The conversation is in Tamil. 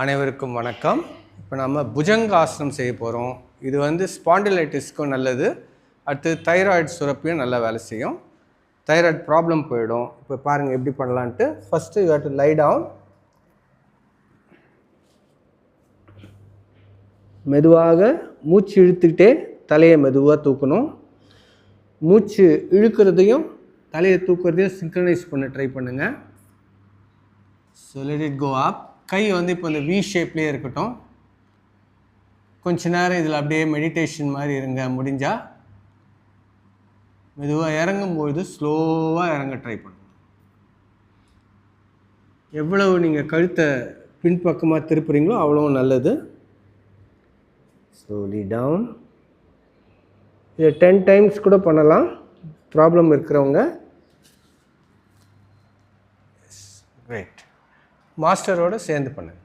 அனைவருக்கும் வணக்கம். இப்போ நம்ம புஜங்காசனம் செய்ய போகிறோம். இது வந்து ஸ்பாண்டிலைட்டிஸ்க்கும் நல்லது. அடுத்து தைராய்டு சுரப்பியும் நல்லா வேலை செய்யும். தைராய்டு ப்ராப்ளம் போயிடும். இப்போ பாருங்கள் எப்படி பண்ணலான்ட்டு. First you have to lie down. மெதுவாக மூச்சு இழுத்துக்கிட்டே தலையை மெதுவாக தூக்கணும். மூச்சு இழுக்கிறதையும் தலையை தூக்கிறதையும் சிங்க்ரனைஸ் பண்ண ட்ரை பண்ணுங்கள். So let it go up. கை வந்து இப்போ இந்த வி ஷேப்லேயே இருக்கட்டும். கொஞ்ச நேரம் இதில் அப்படியே மெடிடேஷன் மாதிரி இருங்க. முடிஞ்சால் மெதுவாக இறங்கும்போது ஸ்லோவாக இறங்க ட்ரை பண்ணுங்க. எவ்வளவு நீங்கள் கழுத்தை பின்பக்கமாக திருப்புறீங்களோ அவ்வளோ நல்லது. Slowly down. இதை 10 டைம்ஸ் கூட பண்ணலாம் ப்ராப்ளம் இருக்கிறவங்க. ரைட், மாஸ்டரோடு சேர்ந்து பண்ணுங்க.